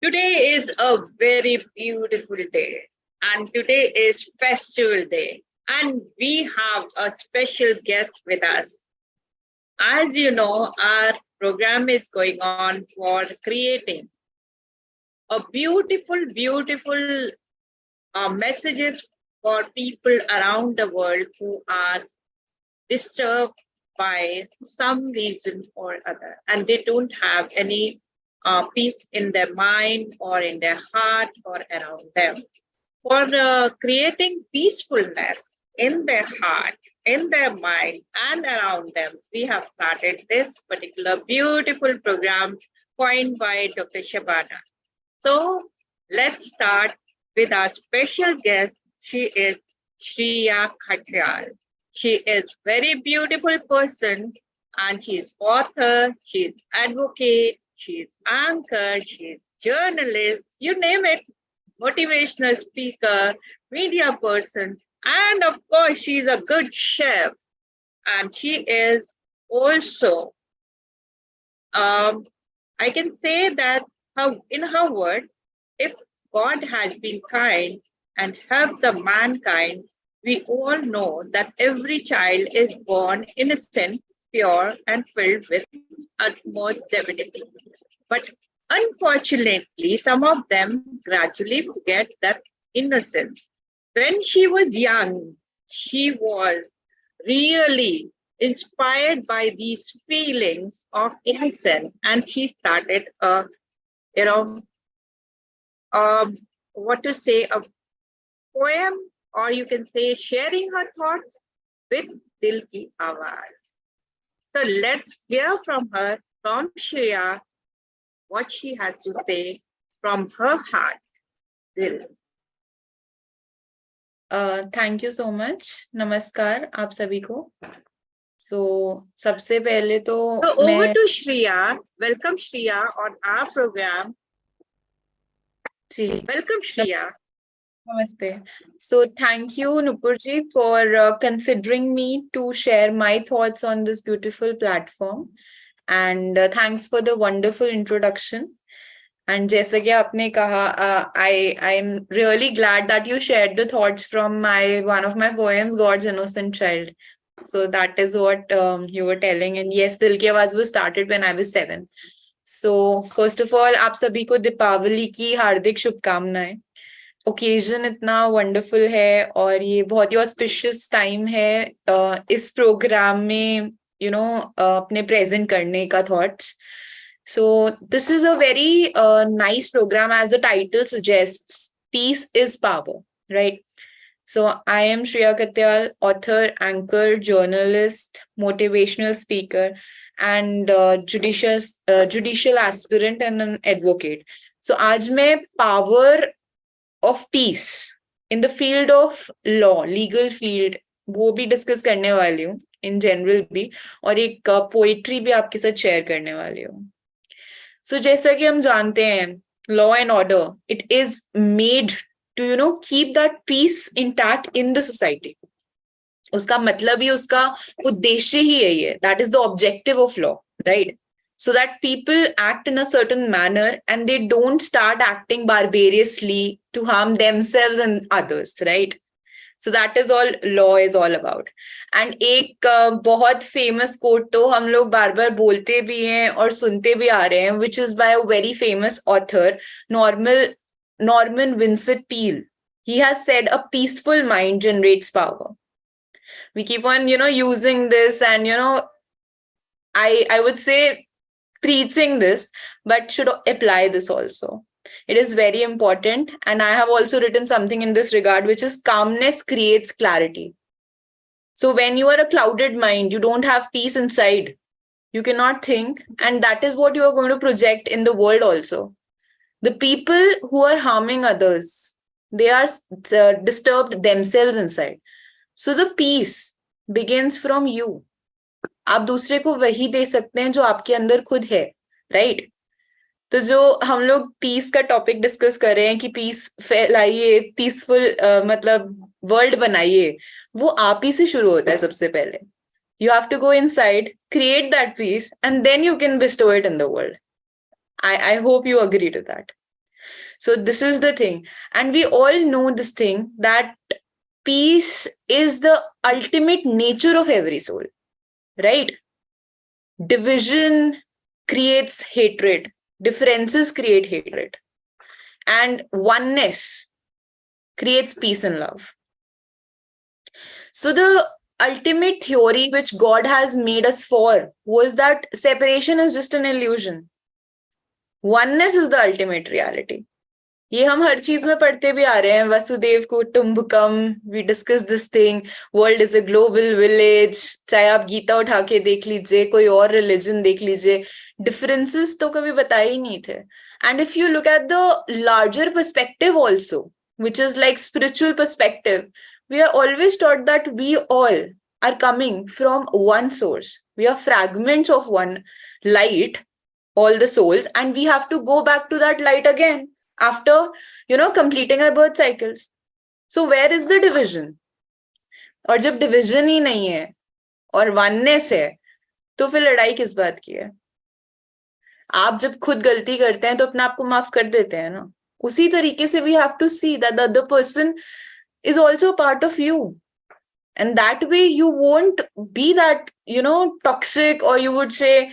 Today is a very beautiful day, and today is festival day, and we have a special guest with us. As you know, our program is going on for creating a beautiful messages for people around the world who are disturbed by some reason or other, and they don't have any peace in their mind or in their heart or around them. For creating peacefulness in their heart, in their mind, and around them, we have started this particular beautiful program coined by Dr. Shabana. So let's start with our special guest. She is Shreeya Katyal. She is very beautiful person, and she is author, she is advocate, she is anchor, she is journalist, you name it, motivational speaker, media person, and of course, she is a good chef. And she is also, I can say that in her word, if God has been kind and helped the mankind, we all know that every child is born innocent, pure, and filled with utmost divinity. But unfortunately, some of them gradually forget that innocence. When she was young, she was really inspired by these feelings of innocence, and she started you know, um, what to say, a poem, or you can say sharing her thoughts with Dil Ki Awaaz. So let's hear from her, from Shreya, what she has to say from her heart, Dil. Thank you so much. नमस्कार आप सभी को. सबसे पहले तो over to Shreeya. Welcome Shreeya on our program. Ji. Welcome Shreeya. Namaste. So thank you, Nupurji, for considering me to share my thoughts on this beautiful platform. And thanks for the wonderful introduction. And जैसा कि आपने कहा, I am really glad that you shared the thoughts from one of my poems, God's Innocent Child. So that is what you were telling. And yes, Dil Ki Awaaz was started when I was 7. So first of all, आप सभी को दीपावली की हार्दिक शुभकामनाएं. Occasion इतना wonderful है और ये बहुत ही ऑस्पिशियस टाइम है इस प्रोग्राम में अपने प्रेजेंट करने का thoughts. So this is a very nice program, as the title suggests. Peace is power, right? So I am Shreeya Katyal, author, anchor, journalist, motivational speaker, and judicial aspirant and an advocate. So आज मैं power of peace in the field of law, legal field, वो भी discuss करने वाली हूँ in general भी, और एक पोएट्री भी आपके साथ शेयर करने वाली हूँ. So जैसा कि हम जानते हैं, law and order, it is made to keep that peace intact in the society. उसका मतलब ही, उसका उद्देश्य ही यही है. That is the objective of law, right? So that people act in a certain manner and they don't start acting barbarously to harm themselves and others, right? So that is all law is all about. And एक बहुत famous quote तो हम लोग बार बार बोलते भी हैं और सुनते भी आ रहे हैं, which is by a very famous author, Norman Vincent Peale. He has said, a peaceful mind generates power. We keep on, using this and, I would say preaching this, but should apply this also. It is very important. And I have also written something in this regard, which is calmness creates clarity. So when you are a clouded mind, you don't have peace inside. You cannot think. And that is what you are going to project in the world also. The people who are harming others, they are disturbed themselves inside. So the peace begins from you. आप दूसरे को वही दे सकते हैं जो आपके अंदर खुद है, राइट? तो जो हम लोग पीस का टॉपिक डिस्कस कर रहे हैं कि पीस फैलाइए, पीसफुल मतलब वर्ल्ड बनाइए, वो आप ही से शुरू होता है सबसे पहले. You have to go inside, create that peace, and then you can bestow it in the world. I hope you agree to that. So this is the thing. And we all know this thing that peace is the ultimate nature of every soul, right? Division creates hatred, differences create hatred, and oneness creates peace and love. So the ultimate theory which God has made us for was that separation is just an illusion. Oneness is the ultimate reality. ये हम हर चीज में पढ़ते भी आ रहे हैं, वसुदेव कुटुंबकम, we discuss this thing, world is a global village, चाहे आप गीता उठा के देख लीजिए, कोई और रिलीजन देख लीजिए, डिफरेंसेस तो कभी बताए ही नहीं थे. And if you look at the larger perspective also, which is like spiritual perspective, we are always taught that we all are coming from one source. We are fragments of one light, all the souls, and we have to go back to that light again after, completing our birth cycles. So where is the division? और जब division ही नहीं है और oneness है, तो फिर लड़ाई किस बात की है? आप जब खुद गलती करते हैं तो अपने आप को माफ कर देते हैं ना. उसी तरीके से we have to see that the other person is also a part of you. And that way you won't be that, toxic, or you would say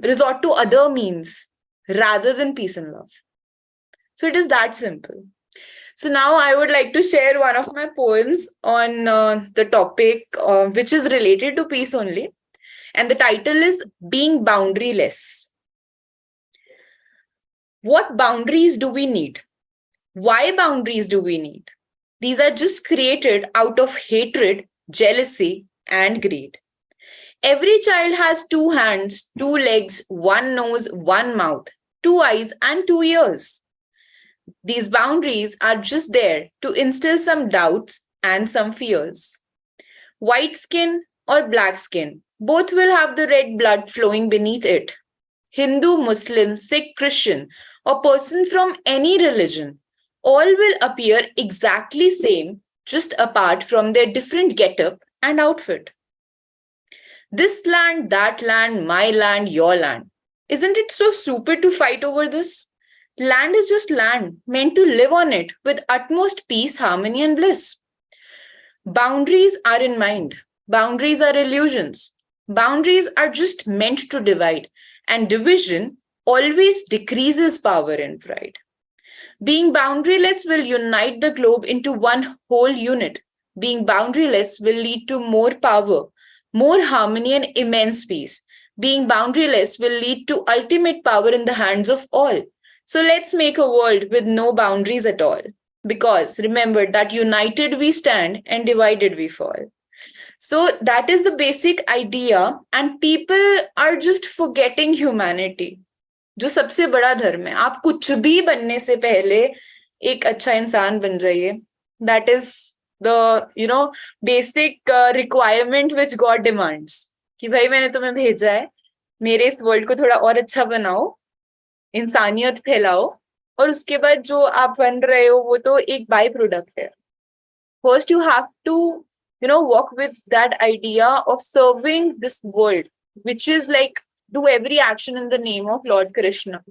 resort to other means rather than peace and love. So it is that simple. So now I would like to share one of my poems on the topic which is related to peace only. And the title is Being Boundaryless. What boundaries do we need? Why boundaries do we need? These are just created out of hatred, jealousy, and greed. Every child has 2 hands, 2 legs, 1 nose, 1 mouth, 2 eyes, and 2 ears. These boundaries are just there to instill some doubts and some fears. White skin or black skin, both will have the red blood flowing beneath it. Hindu, Muslim, Sikh, Christian, or person from any religion, all will appear exactly same, just apart from their different getup and outfit. This land, that land, my land, your land. Isn't it so stupid to fight over this? Land is just land, meant to live on it with utmost peace, harmony, and bliss. Boundaries are in mind. Boundaries are illusions. Boundaries are just meant to divide, and division always decreases power and pride. Being boundaryless will unite the globe into one whole unit. Being boundaryless will lead to more power, more harmony, and immense peace. Being boundaryless will lead to ultimate power in the hands of all. So let's make a world with no boundaries at all. Because remember that united we stand and divided we fall. So that is the basic idea, and people are just forgetting humanity. जो सबसे बड़ा धर्म है, आप कुछ भी बनने से पहले एक अच्छा इंसान बन जाइए. That is the basic requirement which God demands. कि भाई मैंने तुम्हें भेजा है, मेरे इस वर्ल्ड को थोड़ा और अच्छा बनाओ, इंसानियत फैलाओ, और उसके बाद जो आप बन रहे हो वो तो एक बाई प्रोडक्ट है. First you have to walk with that idea of serving this world, which is like do every action in the name of Lord Krishna,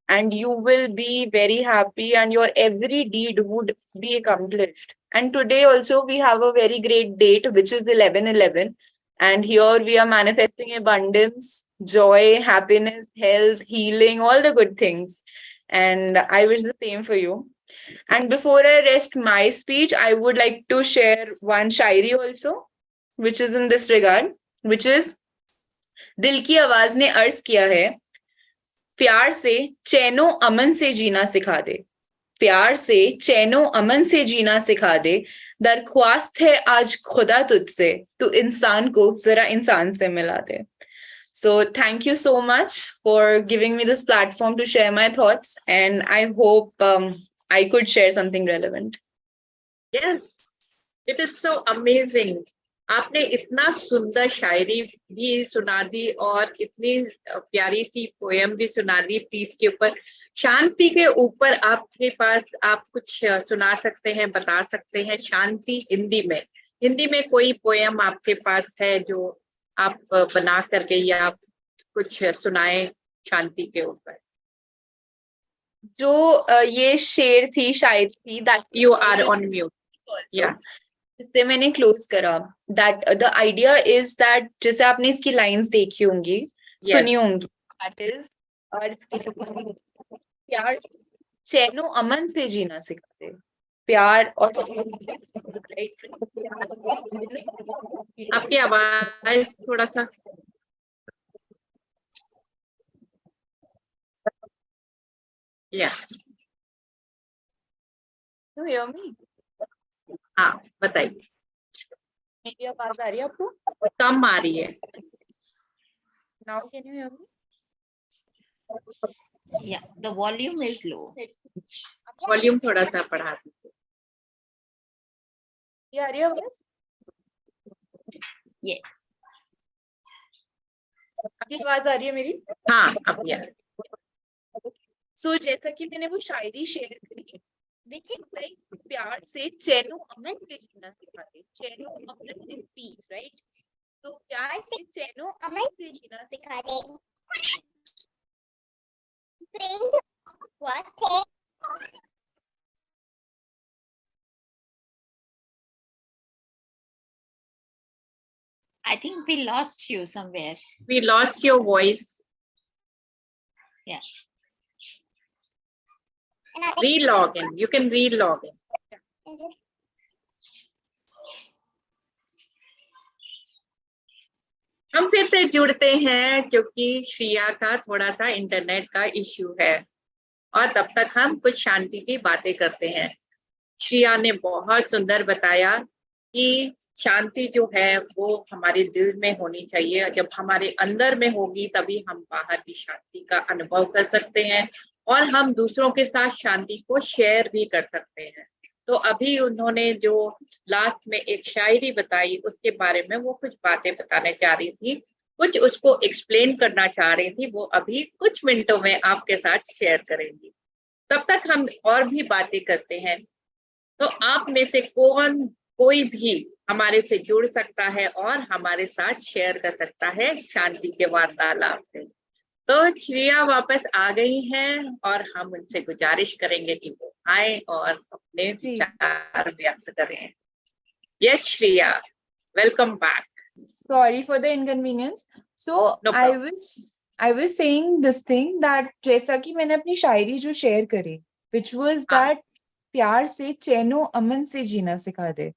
and you will be very happy and your every deed would be accomplished. And today also we have a very great date, which is 11/11, and here we are manifesting abundance, joy, happiness, health, healing, all the good things. And I wish the same for you. And before I rest my speech, I would like to share one Shayree also, which is in this regard, which is दिल की आवाज ने अर्ज किया है, प्यार से चैनो अमन से जीना सिखा दे, प्यार से चैनो अमन से जीना सिखा दे, दरख्वास्त है आज खुदा तुझसे, तू इंसान को जरा इंसान से मिला दे. So thank you so much for giving me this platform to share my thoughts, and I hope I could share something relevant. Yes, it is so amazing. आपने इतना सुंदर शायरी भी सुना दी और इतनी प्यारी सी पोयम भी सुना दी पीस के ऊपर, शांति के ऊपर. आपके पास आप कुछ सुना सकते हैं, बता सकते हैं शांति हिंदी में कोई पोयम आपके पास है जो आप बना करके या आप कुछ सुनाए शांति के ऊपर? जो ये शेर थी, शायर थी, that You are on mute. also, Yeah. इससे मैंने क्लोज करा। That the idea is that, जैसे आपने इसकी लाइंस देखी होंगी, Yes. सुनी होंगी, दैट इज, और इसकी प्यार चैनो अमन से जीना सिखाते, प्यार और आपकी आवाज थोड़ा सा, या यू हियर मी? हाँ बताइए। मेरी आवाज आ रही है आपको? कम आ रही है। Now can you hear me? Yeah, the volume is low. Volume थोड़ा सा बढ़ा दीजिए। ये आ रही है आवाज? Yes. आपकी आवाज आ रही है मेरी? हाँ अब यार। सो जैसा कि मैंने वो शायरी शेयर करी, which is like प्यार से चैनो अमन से जीना सिखाते, चैनो अमन एंड पीस, राइट? तो प्यार से चैनो अमन से जीना सिखाते। Friend was there. I think we lost you somewhere. We lost your voice. Yeah. Relog in. You can relog in. हम फिर से जुड़ते हैं क्योंकि श्रेया का थोड़ा सा इंटरनेट का इश्यू है, और तब तक हम कुछ शांति की बातें करते हैं। श्रेया ने बहुत सुंदर बताया कि शांति जो है वो हमारे दिल में होनी चाहिए, जब हमारे अंदर में होगी तभी हम बाहर की शांति का अनुभव कर सकते हैं और हम दूसरों के साथ शांति को शेयर भी कर सकते हैं। तो अभी उन्होंने जो लास्ट में एक शायरी बताई उसके बारे में वो कुछ बातें बताने चाह रही थी, कुछ उसको एक्सप्लेन करना चाह रही थी, वो अभी कुछ मिनटों में आपके साथ शेयर करेंगी। तब तक हम और भी बातें करते हैं। तो आप में से कोई भी हमारे से जुड़ सकता है और हमारे साथ शेयर कर सकता है शांति के वार्तालाप से। तो श्रेया वापस आ गई हैं और हम उनसे गुजारिश करेंगे कि वो आए और अपने विचार व्यक्त करें। Yes Shreya, welcome back. Sorry for the inconvenience. So No I problem. was saying this thing that जैसा कि मैंने अपनी शायरी जो शेयर करी, which was हाँ. that प्यार से चैनो अमन से जीना सिखा दे।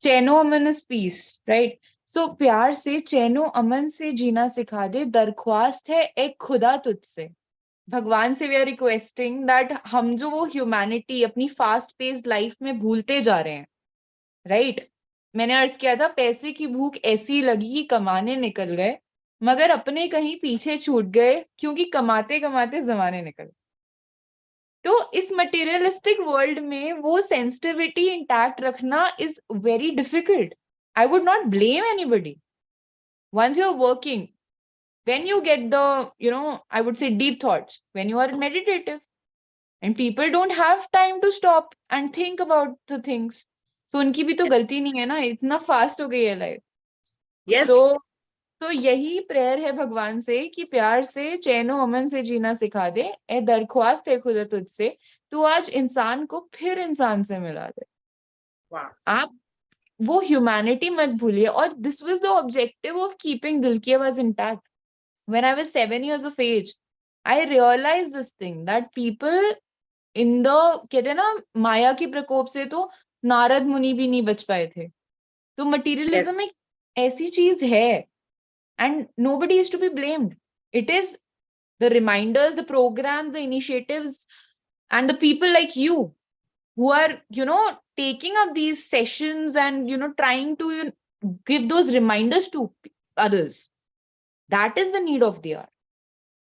चैनो अमन इज पीस, राइट? सो प्यार से चैनो अमन से जीना सिखा दे, दरख्वास्त है एक खुदा तुझसे। भगवान से वी आर रिक्वेस्टिंग दैट हम जो वो ह्यूमैनिटी अपनी फास्ट पेस्ड लाइफ में भूलते जा रहे हैं, राइट? मैंने अर्ज किया था, पैसे की भूख ऐसी लगी कि कमाने निकल गए, मगर अपने कहीं पीछे छूट गए क्योंकि कमाते कमाते जमाने निकल गए। तो इस मटेरियलिस्टिक वर्ल्ड में वो सेंसिटिविटी इंटैक्ट रखना is very difficult. I would not blame anybody. Once you are working, when you get the, I would say deep thoughts, when you are meditative, and people don't have time to stop and think about the things, so उनकी भी तो गलती नहीं है ना, इतना fast हो गई है लाइफ। Yes. तो यही प्रेयर है भगवान से कि प्यार से चैनो अमन से जीना सिखा दे, ए दरख्वास्त है खुदा तुझसे, तू आज इंसान को फिर इंसान से मिला दे। Wow. आप वो ह्यूमैनिटी मत भूलिए। और this was the objective of keeping दिल की आवाज intact. When I was 7 years of age, I realized this thing that people in the, कहते हैं ना, माया के प्रकोप से तो नारद मुनि भी नहीं बच पाए थे। तो मटीरियलिज्म एक ऐसी चीज है, and nobody is to be blamed. It is the reminders, the programs, the initiatives, and the people like you who are, taking up these sessions and, trying to give those reminders to others. That is the need of the hour.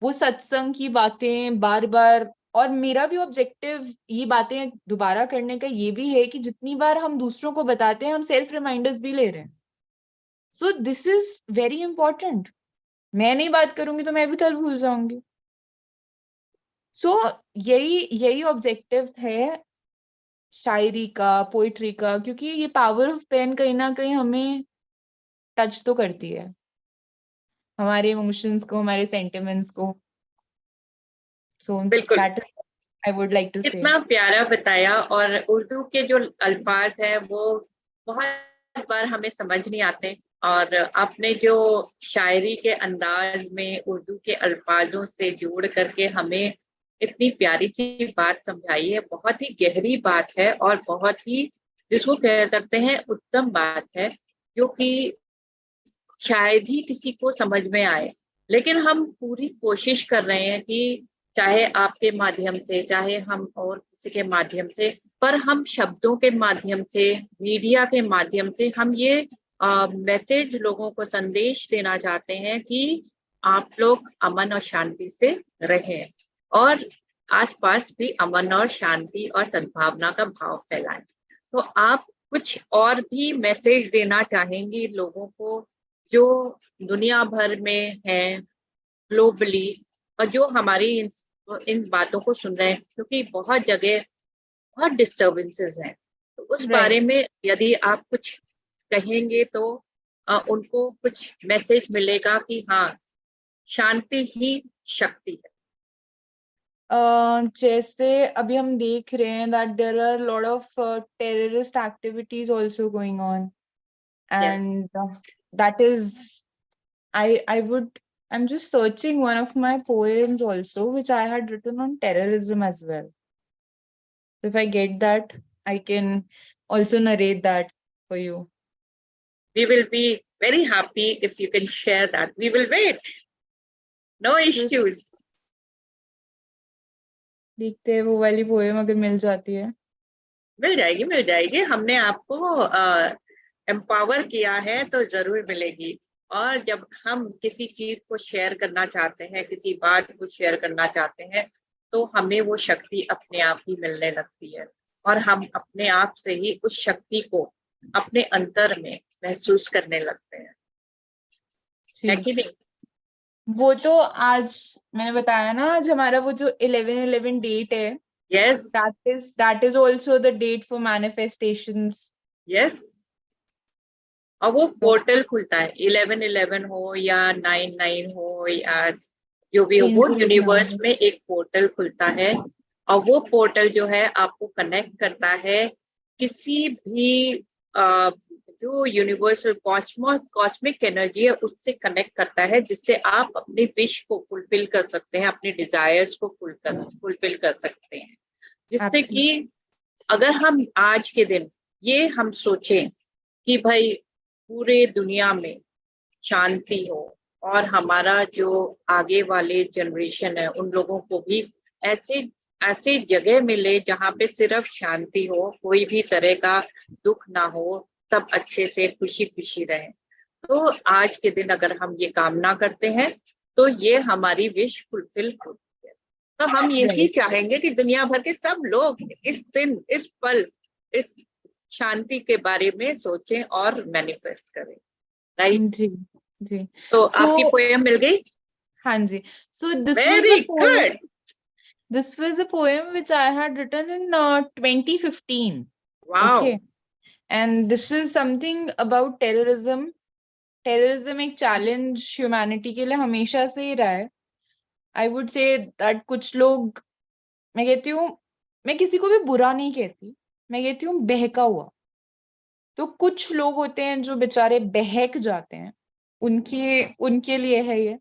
वो सत्संग की बातें बार बार, और मेरा भी objective ये बातें दोबारा करने का ये भी है कि जितनी बार हम दूसरों को बताते हैं हम सेल्फ रिमाइंडर्स भी ले रहे हैं। So this is very important. मैं नहीं बात करूंगी तो मैं भी कल भूल जाऊंगी। सो यही ऑब्जेक्टिव है शायरी का, पोइट्री का, क्योंकि ये पावर ऑफ पेन कहीं ना कहीं हमें टच तो करती है, हमारे इमोशंस को, हमारे सेंटिमेंट्स को। सो बिल्कुल। That is I would like to say. इतना प्यारा बताया, और उर्दू के जो अल्फाज है वो बहुत बार हमें समझ नहीं आते, और आपने जो शायरी के अंदाज में उर्दू के अल्फाजों से जोड़ करके हमें इतनी प्यारी सी बात समझाई है, बहुत ही गहरी बात है और बहुत ही, जिसको कह सकते हैं, उत्तम बात है, जो कि शायद ही किसी को समझ में आए। लेकिन हम पूरी कोशिश कर रहे हैं कि चाहे आपके माध्यम से, चाहे हम और किसी के माध्यम से, पर हम शब्दों के माध्यम से, मीडिया के माध्यम से हम ये मैसेज लोगों को, संदेश देना चाहते हैं कि आप लोग अमन और शांति से रहें, और आसपास भी अमन और शांति और सद्भावना का भाव फैलाएं। तो आप कुछ और भी मैसेज देना चाहेंगी लोगों को जो दुनिया भर में है, ग्लोबली, और जो हमारी इन बातों को सुन रहे हैं, क्योंकि बहुत जगह बहुत डिस्टर्बेंसेस हैं, तो उस बारे Right. में यदि आप कुछ कहेंगे तो उनको कुछ मैसेज मिलेगा कि हाँ, शांति ही शक्ति है। जैसे अभी हम देख रहे हैं that there are a lot of terrorist activities also going on, Yes. and that is I'm just searching one of my poems also which I had written on terrorism as well. If I get that, I can also narrate that for you. We will be very happy if you can share that. We will wait. No Just issues. देखते हैं वो वाली poem अगर मिल जाती है। मिल जाएगी, मिल जाएगी। हमने आपको एम्पावर किया है तो जरूर मिलेगी। और जब हम किसी चीज को शेयर करना चाहते हैं, किसी बात को शेयर करना चाहते हैं, तो हमें वो शक्ति अपने आप ही मिलने लगती है, और हम अपने आप से ही उस शक्ति को अपने अंतर में महसूस करने लगते हैं, है कि नहीं? वो तो आज मैंने बताया ना, आज हमारा वो जो 11/11 डेट है, yes, that is also the date for manifestations. Yes. और वो पोर्टल खुलता है, 11/11 हो या 9/9 हो या जो भी हो, वो यूनिवर्स में एक पोर्टल खुलता है, और वो पोर्टल जो है आपको कनेक्ट करता है किसी भी जो यूनिवर्सल कॉस्मिक एनर्जी है उससे कनेक्ट करता है, जिससे आप अपनी विश को फुलफिल कर सकते हैं, अपने डिजायर्स को फुलफिल कर सकते हैं, जिससे कि अगर हम आज के दिन ये हम सोचें कि भाई पूरे दुनिया में शांति हो, और हमारा जो आगे वाले जनरेशन है उन लोगों को भी ऐसे जगह मिले जहाँ पे सिर्फ शांति हो, कोई भी तरह का दुख ना हो, सब अच्छे से खुशी खुशी रहे, तो आज के दिन अगर हम ये कामना करते हैं तो ये हमारी विश फुलफिल होती है। तो हम यही चाहेंगे कि दुनिया भर के सब लोग इस दिन, इस पल, इस शांति के बारे में सोचें और मैनिफेस्ट करें, राइट? जी जी। तो आपकी पोएम मिल गई? हाँ जी। So Very good. This was a poem which I had written in 2015. Wow. Okay. And this is something about terrorism. Terrorism एक challenge humanity के लिए हमेशा से ही रहा है. I would say that कुछ लोग, मैं कहती हूँ, मैं किसी को भी बुरा नहीं कहती, मैं कहती हूँ बहका हुआ। तो कुछ लोग होते हैं जो बेचारे बहक जाते हैं, उनके लिए है ये।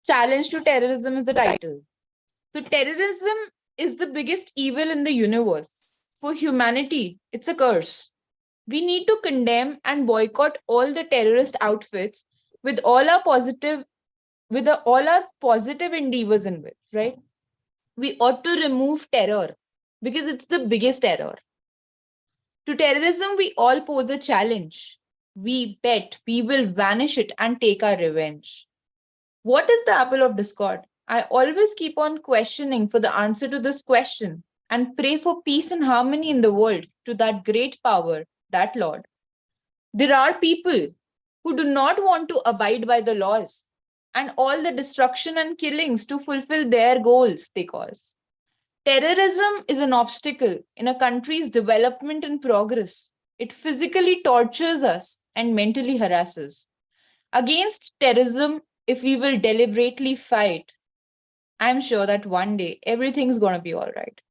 Challenge to terrorism is the title. So terrorism is the biggest evil in the universe. For humanity, it's a curse. We need to condemn and boycott all the terrorist outfits with all our positive endeavors in which, right? We ought to remove terror because it's the biggest error. To terrorism, we all pose a challenge. We bet we will vanish it and take our revenge. What is the apple of discord? I always keep on questioning for the answer to this question and pray for peace and harmony in the world to that great power, that Lord. There are people who do not want to abide by the laws and all the destruction and killings to fulfill their goals they cause. Terrorism is an obstacle in a country's development and progress. It physically tortures us and mentally harasses. Against terrorism, if we will deliberately fight, I'm sure that one day everything's gonna be all right.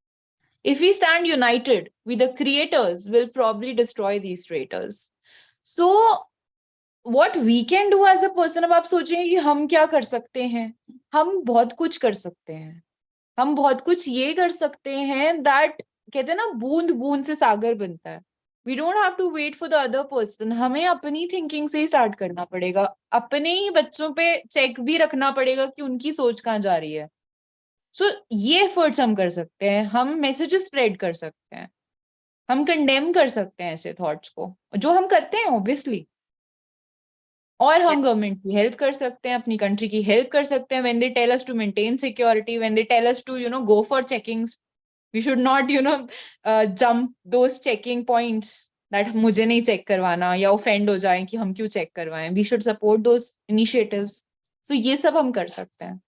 If we stand united, we the creators will probably destroy these traitors. So what we can do as a person, अब आप सोचेंगे कि हम क्या कर सकते हैं. हम बहुत कुछ कर सकते हैं. हम बहुत कुछ ये कर सकते हैं that कहते हैं ना बूंद बूंद से सागर बनता है. We don't have to wait for the other person. हमें अपनी थिंकिंग से ही स्टार्ट करना पड़ेगा. अपने ही बच्चों पे चेक भी रखना पड़ेगा कि उनकी सोच कहाँ जा रही है. सो ये एफर्ट्स हम कर सकते हैं. हम मैसेजेस स्प्रेड कर सकते हैं. हम कंडेम कर सकते हैं ऐसे थॉट्स को, जो हम करते हैं ऑब्वियसली. और हम गवर्नमेंट की हेल्प कर सकते हैं, अपनी कंट्री की हेल्प कर सकते हैं. When they tell us to maintain security, when they tell us to go for checkings, we should not jump those checking points that मुझे नहीं चेक करवाना, या ऑफेंड हो जाए कि हम क्यों चेक करवाएं. We should support those initiatives. So ये सब हम कर सकते हैं.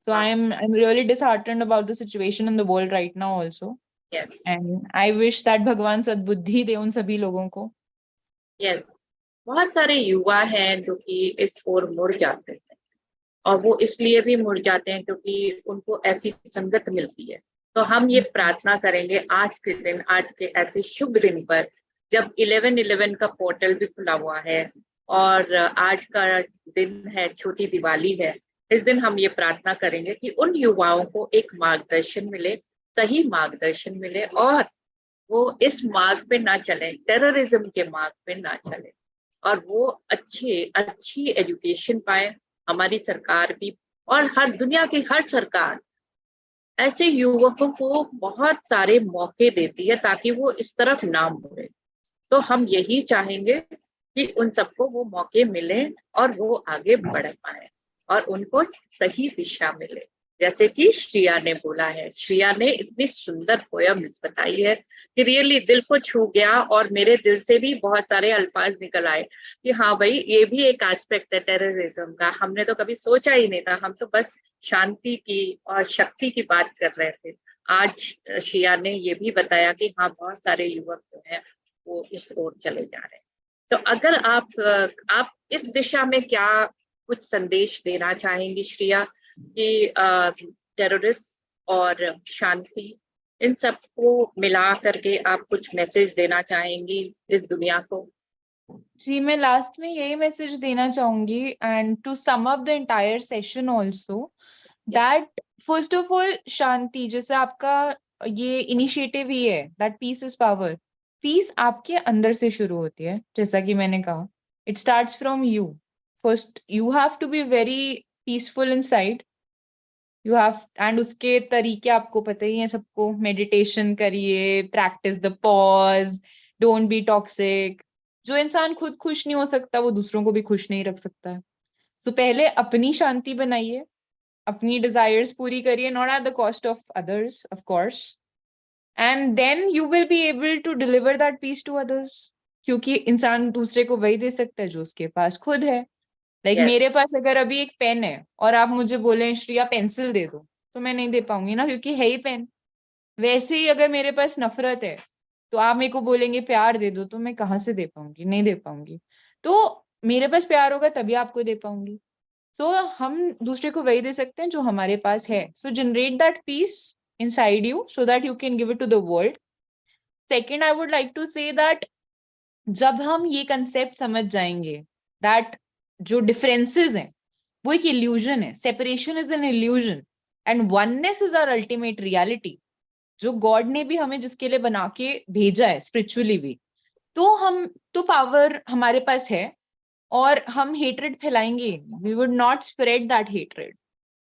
So I'm really disheartened about the situation in the world right now also. Yes. And I wish that भगवान सद्बुद्धि दे उन सभी लोगों को. Yes. बहुत सारे युवा हैं जो कि इस ओर मुड़ जाते हैं, और वो इसलिए भी मुड़ जाते हैं क्योंकि उनको ऐसी संगत मिलती है. तो हम ये प्रार्थना करेंगे आज के दिन, आज के ऐसे शुभ दिन पर, जब 11/11 का पोर्टल भी खुला हुआ है और आज का दिन है, छोटी दिवाली है. इस दिन हम ये प्रार्थना करेंगे कि उन युवाओं को एक मार्गदर्शन मिले, सही मार्गदर्शन मिले, और वो इस मार्ग पे ना चले, टेररिज्म के मार्ग पे ना चले, और वो अच्छी एजुकेशन पाए. हमारी सरकार भी और हर दुनिया की हर सरकार ऐसे युवकों को बहुत सारे मौके देती है ताकि वो इस तरफ ना मुड़े. तो हम यही चाहेंगे कि उन सबको वो मौके मिले और वो आगे बढ़ पाए और उनको सही दिशा मिले. जैसे कि श्रेया ने बोला है, श्रेया ने इतनी सुंदर पोयम बताई है कि रियली दिल को छू गया, और मेरे दिल से भी बहुत सारे अल्फाज निकल आए कि हाँ भाई, ये भी एक एस्पेक्ट है टेररिज्म का. हमने तो कभी सोचा ही नहीं था, हम तो बस शांति की और शक्ति की बात कर रहे थे. आज श्रेया ने ये भी बताया कि हाँ, बहुत सारे युवक जो हैं वो इस ओर चले जा रहे हैं. तो अगर आप इस दिशा में क्या कुछ संदेश देना चाहेंगी श्रेया, कि टेररिस्ट और शांति, इन सबको मिला करके आप कुछ मैसेज देना चाहेंगी इस दुनिया को? जी, मैं लास्ट में यही मैसेज देना चाहूंगी, and to sum up the entire session also, that first of all शांति, जैसे आपका ये इनिशिएटिव ही है that peace is power. Peace आपके अंदर से शुरू होती है, जैसा कि मैंने कहा. It starts from you. First you have to be very peaceful inside. You have, and उसके तरीके आपको पता ही है सबको. मेडिटेशन करिए, practice the pause, don't be toxic. जो इंसान खुद खुश नहीं हो सकता वो दूसरों को भी खुश नहीं रख सकता है. तो पहले अपनी शांति बनाइए, अपनी डिजायर्स पूरी करिए, not at the cost of others of course, and then you will be able to deliver that peace to others. क्योंकि इंसान दूसरे को वही दे सकता है जो उसके पास खुद है. Like Yes. मेरे पास अगर अभी एक पेन है और आप मुझे बोले श्रेया पेंसिल दे दो, तो मैं नहीं दे पाऊंगी ना, क्योंकि है ही पेन. वैसे ही अगर मेरे पास नफरत है तो आप मेरे को बोलेंगे प्यार दे दो, तो मैं कहाँ से दे पाऊंगी? नहीं दे पाऊंगी. तो मेरे पास प्यार होगा तभी आपको दे पाऊंगी. तो हम दूसरे को वही दे सकते हैं जो हमारे पास है. So generate that peace inside you so that you can give it to the world. Second, I would like to say that जब हम ये कंसेप्ट समझ जाएंगे दैट जो डिफरेंसेस हैं वो एक इल्यूजन है, separation is an illusion, and oneness is our ultimate reality, जो गॉड ने भी हमें जिसके लिए बना के भेजा है स्पिरिचुअली भी, तो पावर हमारे पास है. और हम हेट्रेड फैलाएंगे, we would not spread that hatred.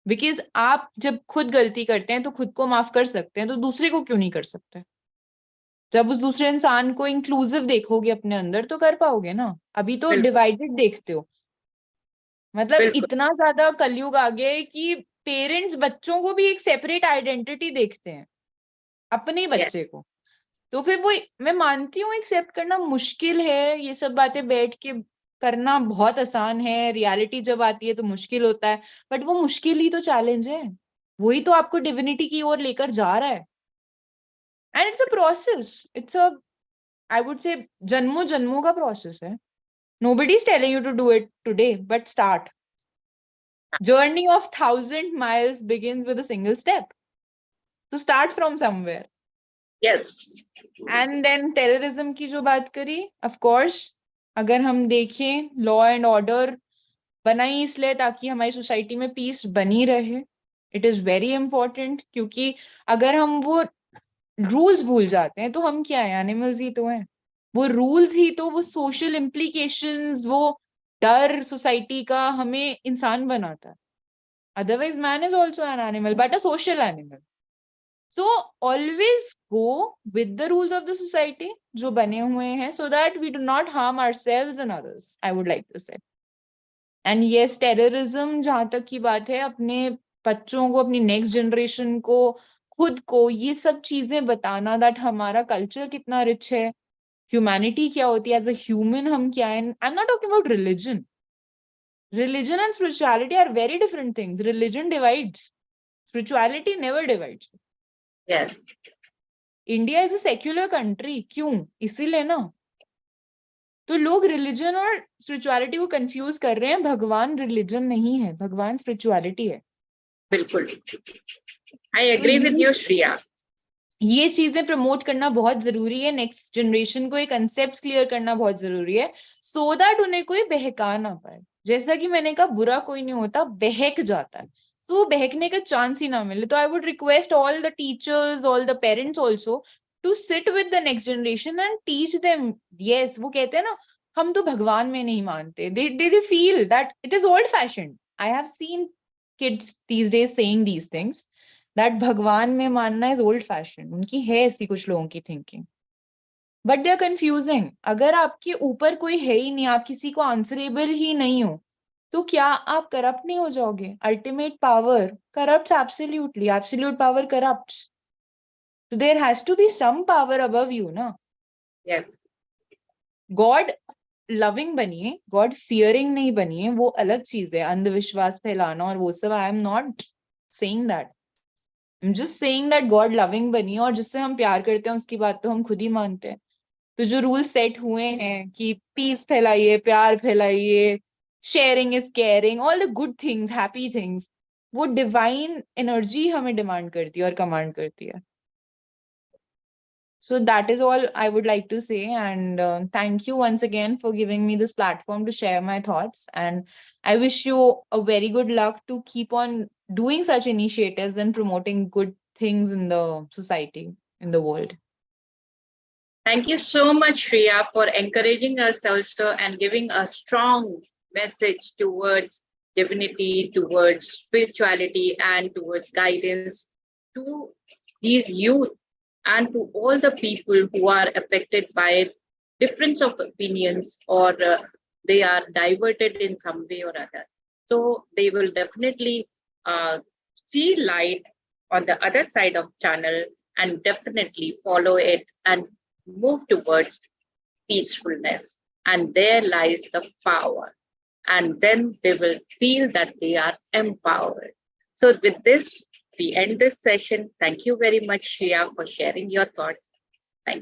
Because आप जब खुद गलती करते हैं तो खुद को माफ कर सकते हैं, तो दूसरे को क्यों नहीं कर सकते? जब उस दूसरे इंसान को इंक्लूसिव देखोगे अपने अंदर तो कर पाओगे ना. अभी तो डिवाइडेड देखते हो. मतलब इतना ज्यादा कलयुग आ गया है कि पेरेंट्स बच्चों को भी एक सेपरेट आइडेंटिटी देखते हैं, अपने बच्चे को. तो फिर वो, मैं मानती हूँ एक्सेप्ट करना मुश्किल है, ये सब बातें बैठ के करना बहुत आसान है, रियलिटी जब आती है तो मुश्किल होता है. बट वो मुश्किल ही तो चैलेंज है, वही तो आपको डिविनिटी की ओर लेकर जा रहा है. And it's a process, it's a, I would say जन्मों जन्मों का प्रोसेस है. Nobody is telling you to do it today, but start. Journey of 1,000 miles begins with a single step. So start from somewhere. Yes. And then terrorism की जो बात करी, of course, अगर हम देखें law and order बनाई इसलिए ताकि हमारी सोसाइटी में पीस बनी रहे. It is very important क्योंकि अगर हम वो रूल्स भूल जाते हैं तो हम क्या है, एनिमल्स ही तो हैं. वो रूल्स ही तो वो सोशल इम्प्लीकेशंस, वो डर सोसाइटी का हमें इंसान बनाता है. Otherwise, man is also an animal, but a social animal. So always go with the rules of the society जो बने हुए हैं, so that we do not harm ourselves and others, I would like to say. And yes, terrorism जहां तक की बात है, अपने बच्चों को, अपनी नेक्स्ट जनरेशन को, खुद को ये सब चीजें बताना, that हमारा कल्चर कितना रिच है, ह्यूमैनिटी क्या होती है, एज अ ह्यूमन हम क्या है. I am not talking about religion. Religion and spirituality are very different things. Religion divides. Spirituality never divides. Yes. India is a secular country. क्यों? इसीलिए ना. तो लोग रिलीजन और स्पिरिचुअलिटी को कंफ्यूज कर रहे हैं. भगवान रिलीजन नहीं है, भगवान स्पिरिचुअलिटी है. बिल्कुल. I agree with you Shreya. ये चीजें प्रमोट करना बहुत जरूरी है. नेक्स्ट जनरेशन को ये कंसेप्ट क्लियर करना बहुत जरूरी है, सो दैट उन्हें कोई बहका ना पाए. जैसा कि मैंने कहा, बुरा कोई नहीं होता, बहक जाता है. सो बहकने का चांस ही ना मिले. तो I would request all the teachers, all the parents also to sit with the next generation and teach them. Yes, वो कहते हैं ना, हम तो भगवान में नहीं मानते. They feel that it is old fashion. I have seen kids these days saying these things, that भगवान में मानना इज ओल्ड फैशन. उनकी है ऐसी कुछ लोगों की thinking, but they are confusing. अगर आपके ऊपर कोई है ही नहीं, आप किसी को आंसरेबल ही नहीं हो, तो क्या आप करप्ट नहीं हो जाओगे? Ultimate power corrupt absolutely. Absolute power corrupt. So there has to be some power above you, ना. Yes. गॉड लविंग बनिए, गॉड फियरिंग नहीं बनिए, वो अलग चीज है. अंधविश्वास फैलाना और वो सब, I am not saying that. I'm just saying that God loving बनिए, और जिससे हम प्यार करते हैं उसकी बात तो हम खुद ही मानते हैं. तो जो रूल सेट हुए हैं कि पीस फैलाइए, प्यार फैलाइए, sharing is caring, all the good things, happy things, वो डिवाइन एनर्जी हमें डिमांड करती है और कमांड करती है. So that is all I would like to say, and thank you once again for giving me this platform to share my thoughts, and I wish you a very good luck to keep on doing such initiatives and promoting good things in the society, in the world. Thank you so much, Shreeya, for encouraging us also and giving a strong message towards divinity, towards spirituality, and towards guidance to these youth and to all the people who are affected by difference of opinions, or they are diverted in some way or other. So they will definitely see light on the other side of channel and definitely follow it and move towards peacefulness. And there lies the power. And then they will feel that they are empowered. So with this, we end this session. Thank you very much, Shreeya, for sharing your thoughts.